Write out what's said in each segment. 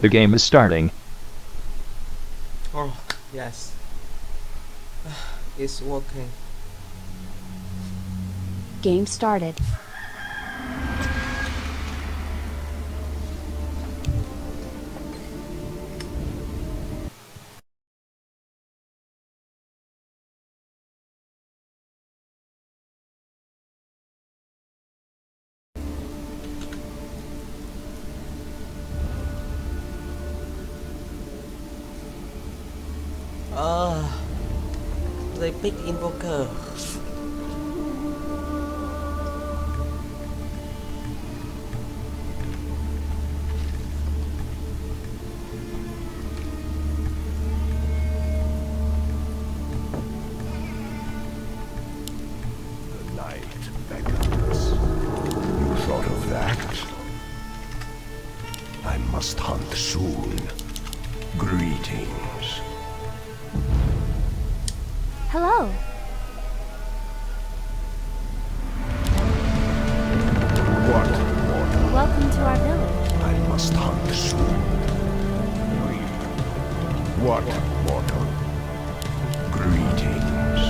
The game is starting. Oh, yes. It's working. Game started. They pick invoker. The night beckons. You thought of that? I must hunt soon. Greetings. Hello. What mortal? Welcome to our village. I must hunt soon. What mortal? Greetings.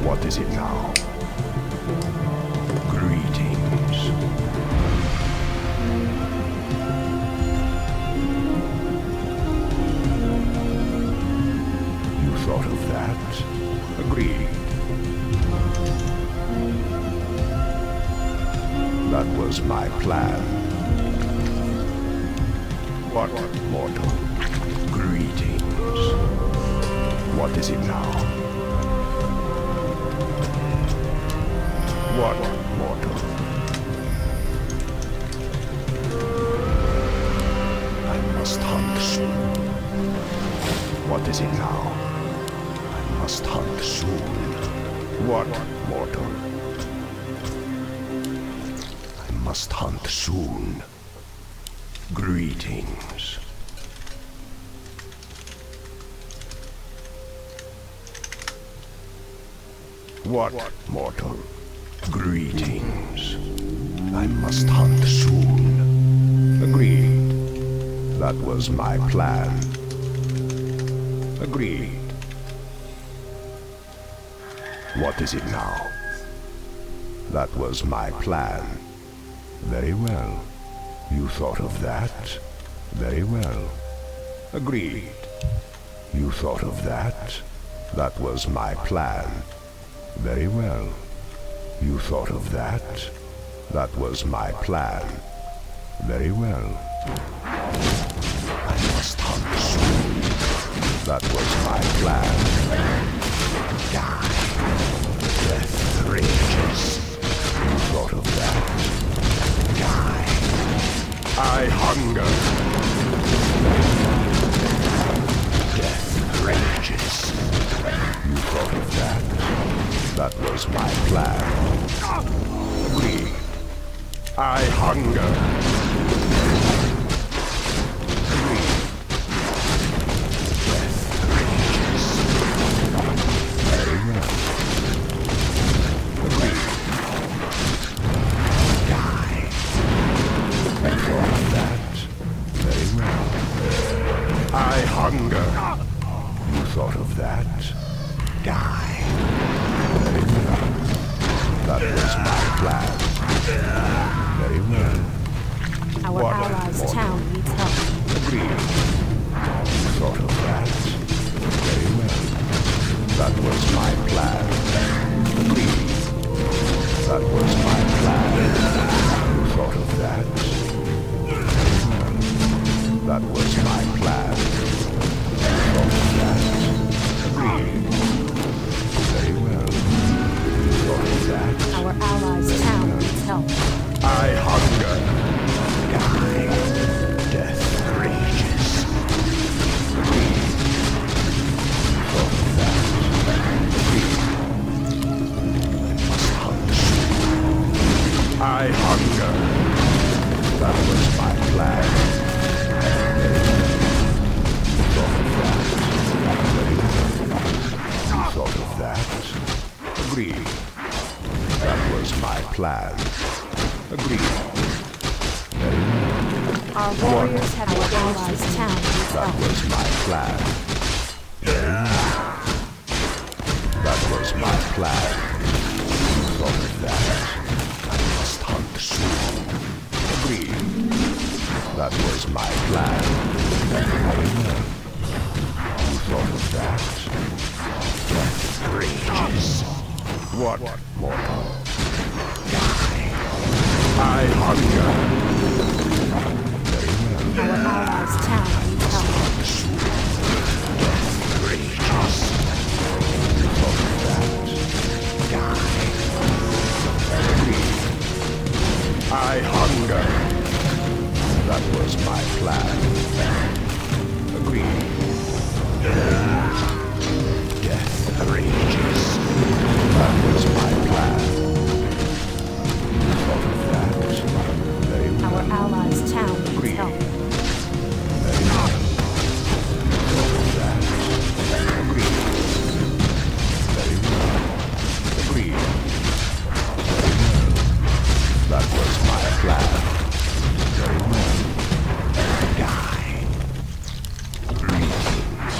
What is it now? Greetings. You thought of that? Agreed. That was my plan. What mortal? Greetings. What is it now? What mortal? I must hunt soon. What is it now? I must hunt soon. What mortal? I must hunt soon. Greetings. What mortal? Greetings. I must hunt soon. Agreed. That was my plan. Agreed. What is it now? That was my plan. Very well. You thought of that? Very well. Agreed. You thought of that? That was my plan. Very well. You thought of that? That was my plan. Very well. I must hunt soon. That was my plan. Die. Death rages. You thought of that? Die. I hunger. Death rages. You thought of that? That was my plan. Agreed. I hunger. Agreed. Death rages. Very well. Agreed. Die. You thought of that? Very well. I hunger. You thought of that? Die. Very well. That was my plan. Very well. Our What allies' mortal? town needs help. Agreed. You thought of that? Very well. That was my plan. Agreed. That was my plan. You thought of that? Very well. That was my plan. You thought of that? Agreed. Very well. You thought of that? Our allies' town needs help. I hunger. Die. Death rages. Agreed. You thought of that? Agreed. I must hunt. I hunger. That was my plan. You thought of that? Very well. You thought of that? Agreed. That was my plan. Agreed. Very well. Our warriors have our allies' town That repelled. was my plan. Very well. That was my plan. You thought of that. I must hunt soon. Agreed. That was my plan. Very well. You thought of that. Death rages. What, mortal? I hunger. Very well. Our allies' town repelled. I hunger. That was my plan. Agreed. Death rages. That was my plan. You thought of that. Very well. Our allies' town repelled. Very well. You thought of that. Agreed. Very well. Agreed. Very well. That was my plan. Very well. Die. Greetings.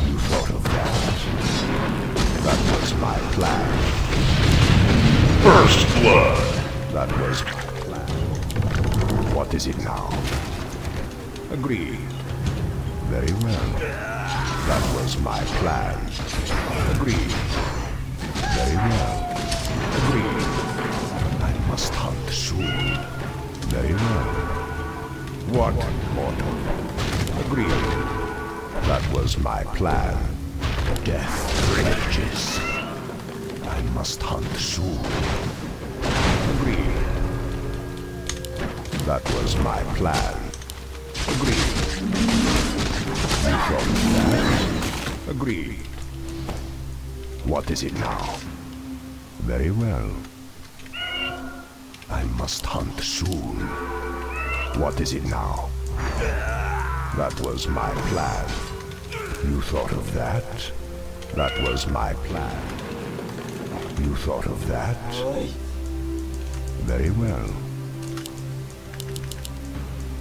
You thought of that. That was my plan. First blood. That was my plan. What is it now? Agreed. Very well. That was my plan. Agreed. Very well. Agreed. I must hunt soon. Very well. What, mortal? Agreed. That was my plan. Death rages. I must hunt soon. Agreed. That was my plan. Agreed. You thought of that? Agreed. What is it now? Very well. I must hunt soon. What is it now? That was my plan. You thought of that? That was my plan. You thought of that? Very well.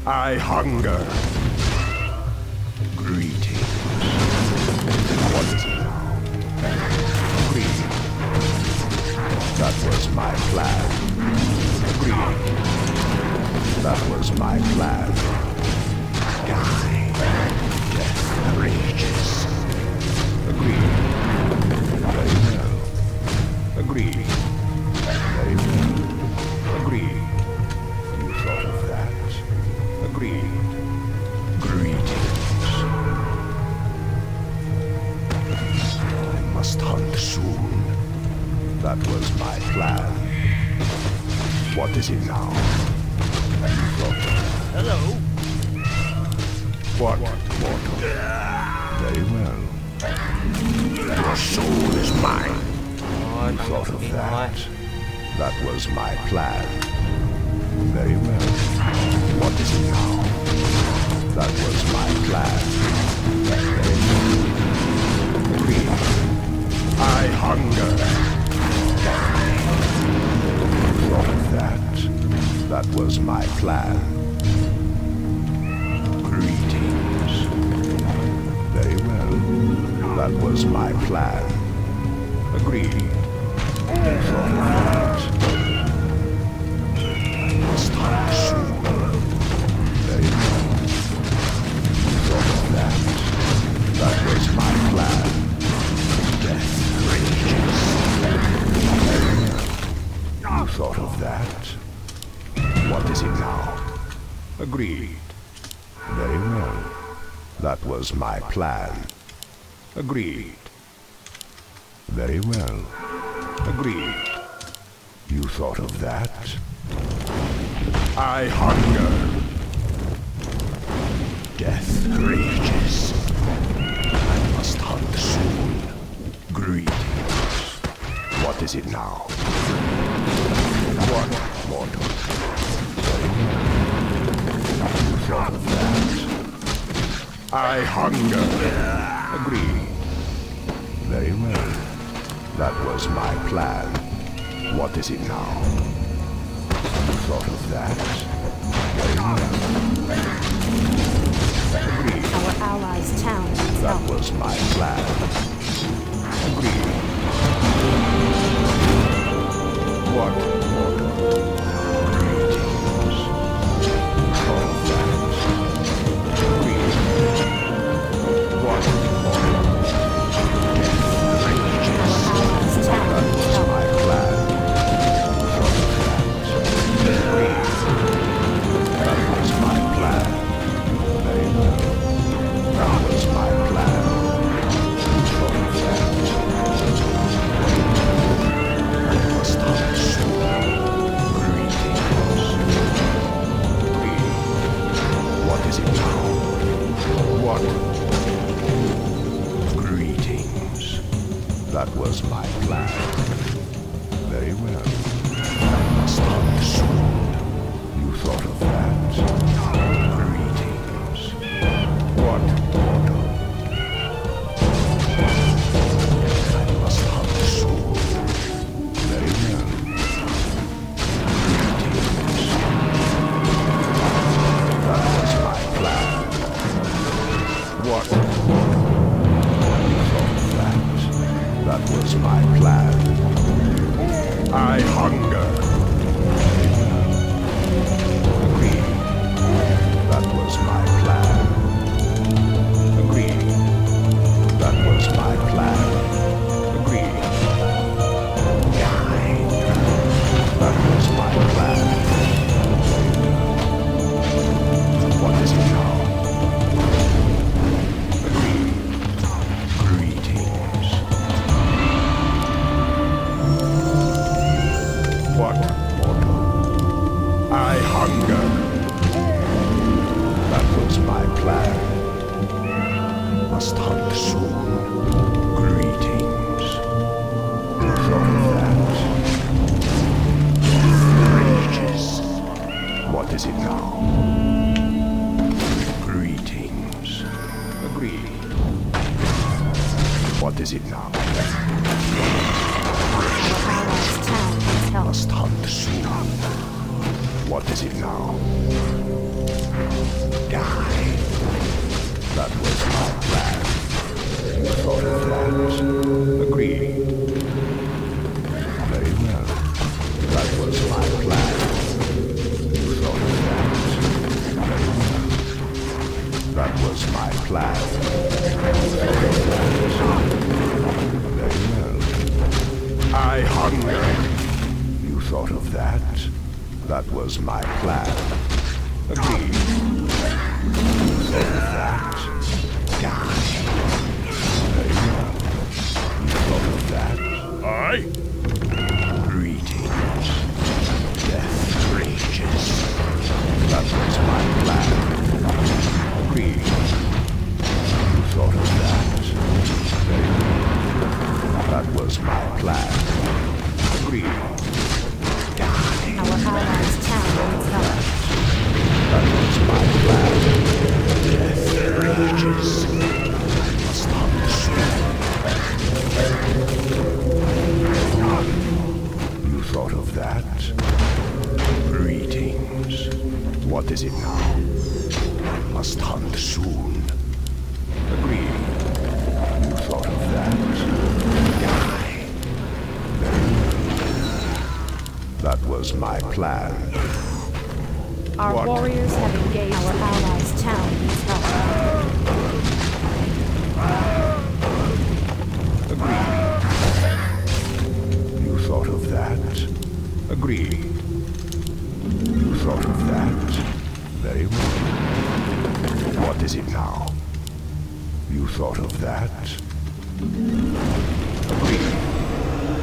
I hunger. Greetings. What is it now? Agreed. That was my plan. Agreed. That was my plan. Die. Death rages. Agreed. Very well. Agreed. Very well. Agreed. You thought of that? Agreed. Greetings. I must hunt soon. That was my plan. What is it now? You thought of that? Hello. What, mortal? Very well. Your soul is mine. You thought of that? That was my plan. Very well. What is it now? That was my plan. Very well. Agreed. I hunger. You thought of that? That was my plan. Greetings. Very well. That was my plan. Agreed. You thought of that? I must hunt soon. Very well. You thought of that? That was my plan. Death rages. Very well. You thought of that? What is it now? Agreed. Very well. That was my plan. Agreed. Very well. Agreed. You thought of that? I hunger. Death rages. I must hunt soon. Greetings. What is it now? What, mortal? Very well. You thought of that? I hunger. Agreed. Very well. That was my plan. What is it now? thought of that? Very well. Agreed. Our allies' town needs That help. was my plan. Agreed. What mortal? Greetings. Thought of that? Agreed. What mortal? Our allies' town That needs was help. my plan. Thought of that? Agreed. That was my plan. Very well. That was my plan. Thought of that? I must hunt soon. Greetings. Agreed. What is it now? What? Greetings. That was my plan. Very well. I must hunt soon. You thought of that? Greetings. What mortal? I must hunt soon. Very well. Greetings. That was my plan. What mortal? You thought of that? That was my plan. I hunger. Agreed. That was my plan. Agreed. That was my plan. Agreed. Guide. That was my plan. What is it now? Agreed. Greetings. What mortal? I hunger. That was my plan. Must hunt soon. Greetings. You thought of that? Rages. What is it now? Greetings. Agreed. What is it now? Our allies' town needs help. Must hunt soon. What is it now? Die. That was my plan. You thought of that? Agreed. Very well. That was my plan. You thought of that? Very well. That was my plan. You thought of that? Very well. I hunger. You thought of that? That was my plan. Agreed. You thought of that? Die. Very well. You thought of that? Aye. Greetings. Death rages. That was my plan. Agreed. You thought of that? Very well. That was my plan. Agreed. Our allies' town needs help. That was my plan. Death rages. I must hunt soon. You thought of that? Greetings. What is it now? I must hunt soon. Agreed. You thought of that? Die. Very well. That was my plan. Our What? warriors have engaged. Our allies' town needs help. Agreed. You thought of that? Agreed. You thought of that? Very well. What is it now? You thought of that? Agreed.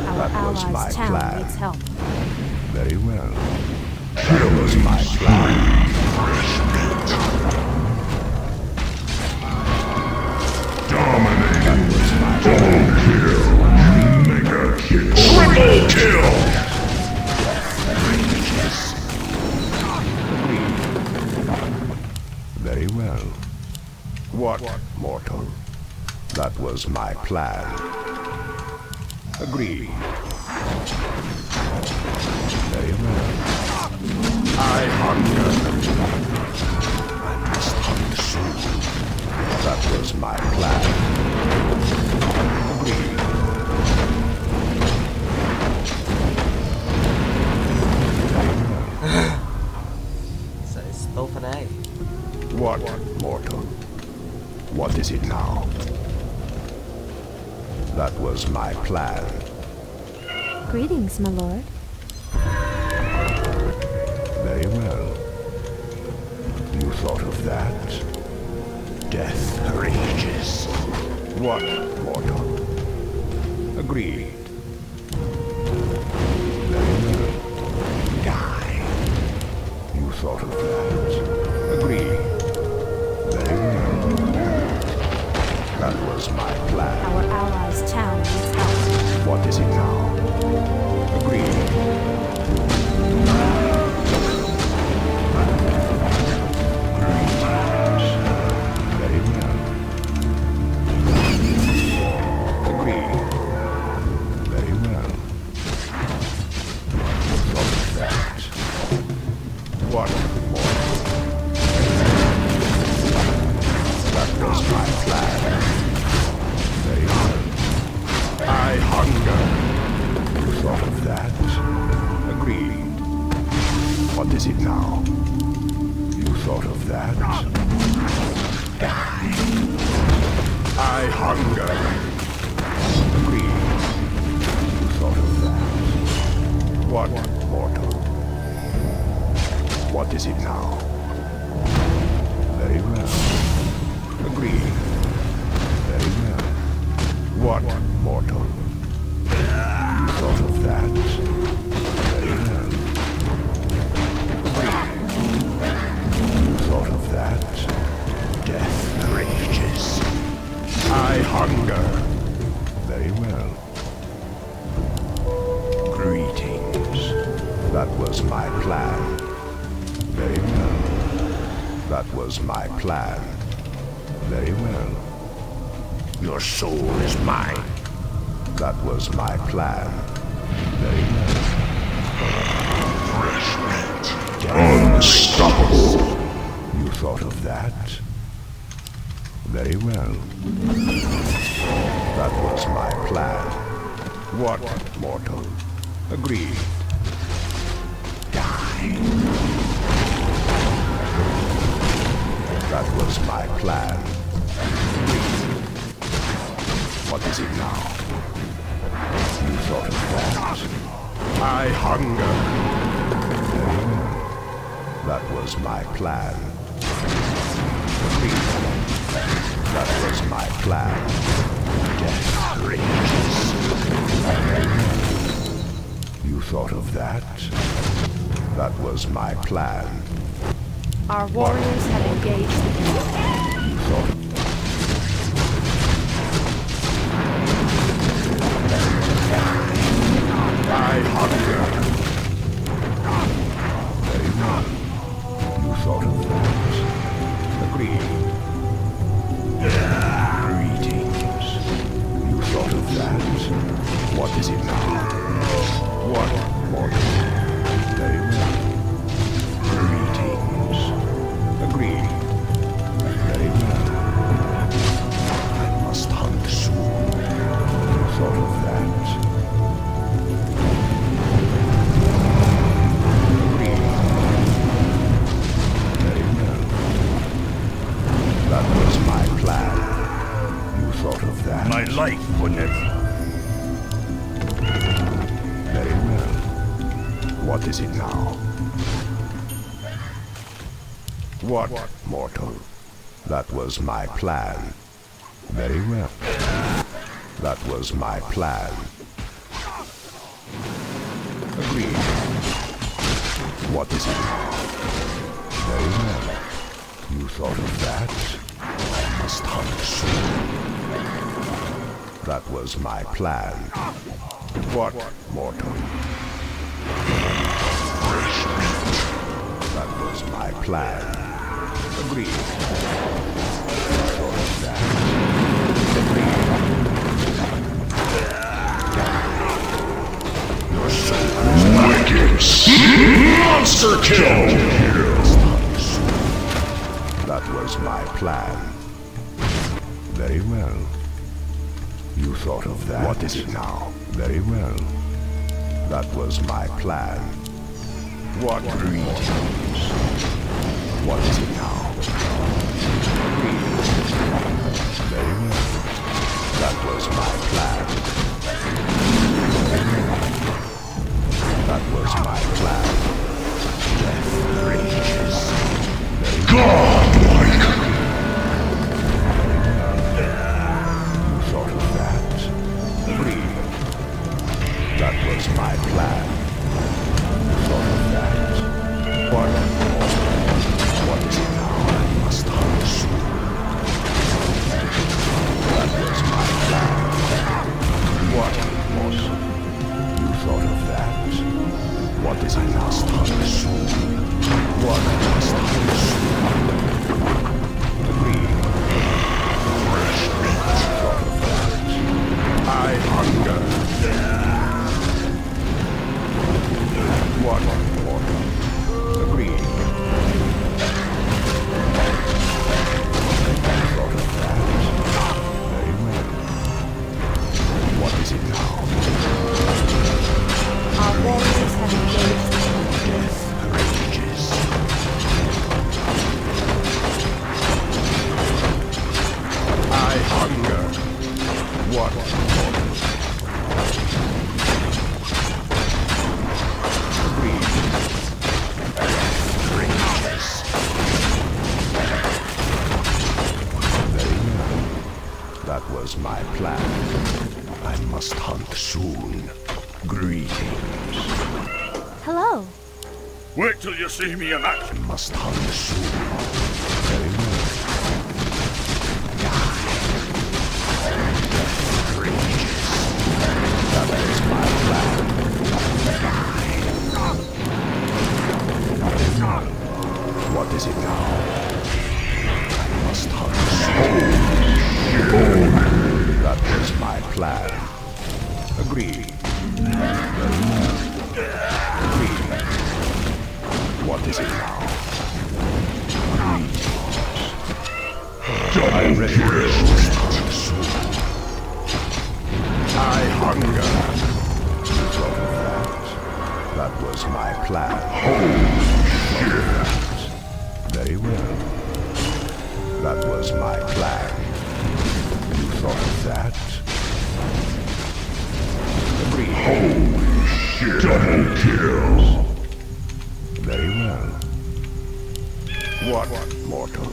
Our That was my allies' town plan. needs help. Very well. That was my plan. Dominate. That was my plan. Mega kill. Triple kill. Agreed. Very well. What, mortal? That was my plan. Agreed. Very well. I hunger. I must hunt soon. That was my plan. Agreed. So it's open eye. What, mortal? What is it now? That was my plan. Greetings, my lord. Very well. You thought of that? Death rages. What, mortal? Agreed. Very well. Die. You thought of that? Agreed. Very well. That was my plan. Our allies' town needs help. What is it now? Agreed. Greetings. Very well. Agreed. Very well. Thought of that. What more? That was my plan. Very well. I hunger. You thought of that? Agreed. What is it now? You thought of that? Die. I hunger. Agreed. You thought of that? What, mortal? What is it now? Very well. Agreed. Very well. What, mortal? You thought of that? Very well. Agreed. You thought of that? Death rages. I hunger. Very well. Greetings. That was my plan. Very well. That was my plan. Very well. Your soul is mine. That was my plan. Very well. Fresh meat. Unstoppable. You thought of that? Very well. That was my plan. What, mortal? Agreed. Die. That was my plan. What is it now? You thought of that? I hunger. Very well. That was my plan. Agreed. That was my plan. Death rages. Very well. You thought of that? That was my plan. Our warriors have engaged the enemy. You thought of I hunger. Very well. You thought of that. Agreed. Greetings. You thought of that. What is it now? What, mortal? Very well. Greetings. Agreed. Very well. I must hunt soon. You thought of that. That was my plan. You thought of that? My life would never. Very well. What is it now? What, mortal? That was my plan. Very well. That was my plan. Agreed. What is it now? Very well. You thought of that? I must hunt soon. That was my plan. What, mortal? Fresh meat. That was my plan. Agreed. You thought of that? Agreed. Your soul is wicked. Monster kill! That was my plan. Very well. You thought of that. What is it now? Very well. That was my plan. What greetings? What is it now? Greetings. Very well. That was my plan. That was my plan. Death rages. Godlike! You thought of that. Agree. That was my plan. You thought of that. What? What is it now? I must hunt soon. That was my plan. What was? You thought of that. What is it now? Must hunt soon. What must hunt soon? Agree. Fresh meat. Thought of that. I hunger. What more? Agree. Thought of that. Very well. What is it now? Our warriors have engaged the Death rages. I hunger. What more? Agree. Rages. Very well. That was my plan. I must hunt soon. Greetings. Hello. Wait till you see me in action. I must hunt soon. Very well. Rages. That was my plan. Very well. What is it now? I must hunt soon. That was my plan. Agree. Very well. Agree. What is it now? I'm ready to soon. I hunger. You thought of that. That was my plan. Holy shit. Very well. That was my plan. You thought of that. Agree. Holy shit! Double kill! Very well. What, mortal?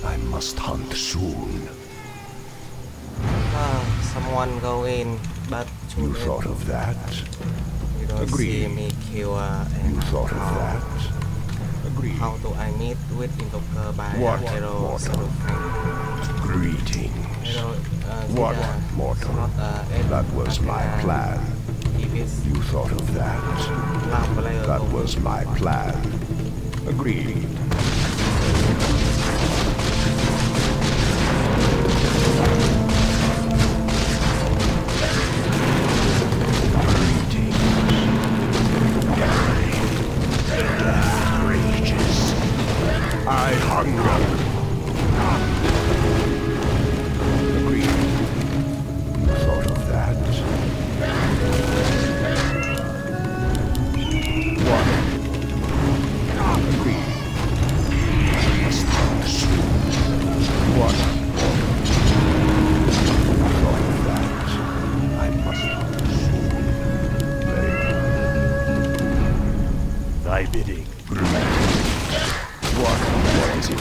I must hunt soon. Someone go in, but too You late. thought of that? You don't Agree. see me kill You and thought of that? Agree. how do I meet with invoker by What, hero mortal? sort of thing. Greetings. Hero, What, tidak mortal? slot, That was my akhirnya plan. Ibis You thought of that? lah player That go. was my plan. Agreed. I hunger. Agreed. You thought of that? What? Agreed. I must hunt soon. What? You thought of that? I must hunt soon. Very well. Thy bidding. What is it?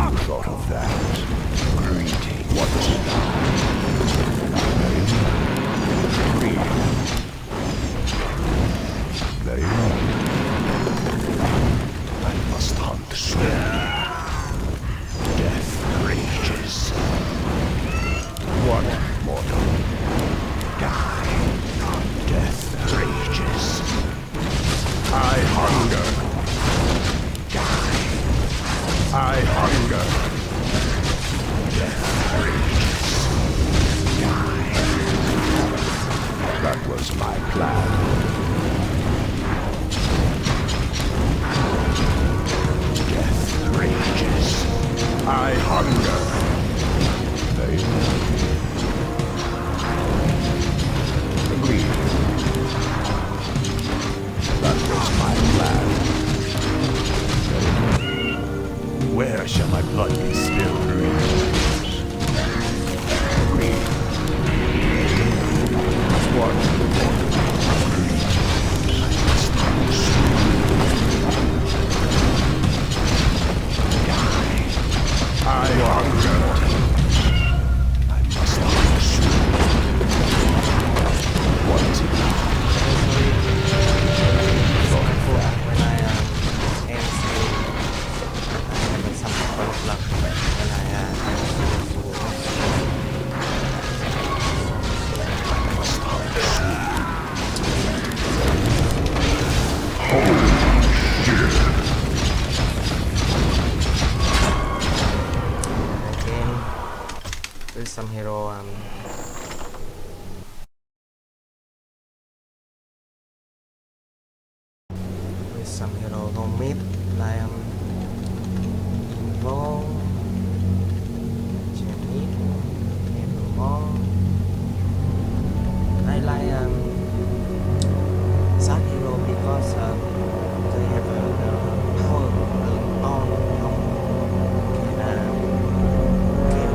You thought of that? Greeting. What is it now? Very well. Greeting. Very well. I must hunt soon. Death rages. What, mortal? Die. Death rages. I hunger. I hunger. Death rages. Die. That was my plan. Where shall my blood be spilled? What I hunger. I must pursue. What is it now? When I end stream, I have some problem when I again with some hero with some hero no mid like invoker Chinese and more. I like sad hero because they have power on can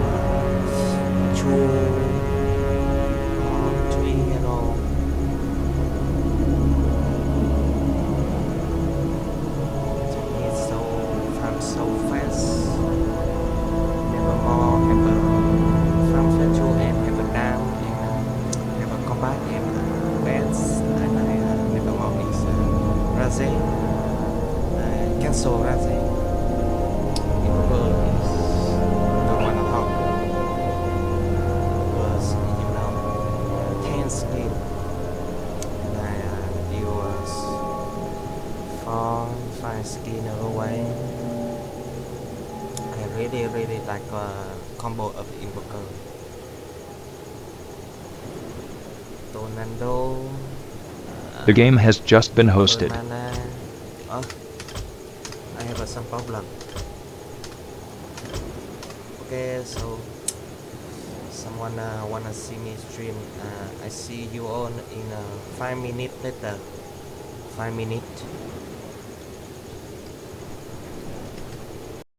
two or three hero. Chinese so farm so fast. Never more have a farm fetch and have a down and have a combat and beds and I never more is Raze cancel Raze. Invoker is the one on top because you know 10 skill and I deal as 4-5 skill in a way. I really like combo of invoker. Tornado. The game has just been hosted. Mana. Oh, I have some problem. Okay, so someone wanna see me stream. I see you on in 5 minutes later. 5 minutes.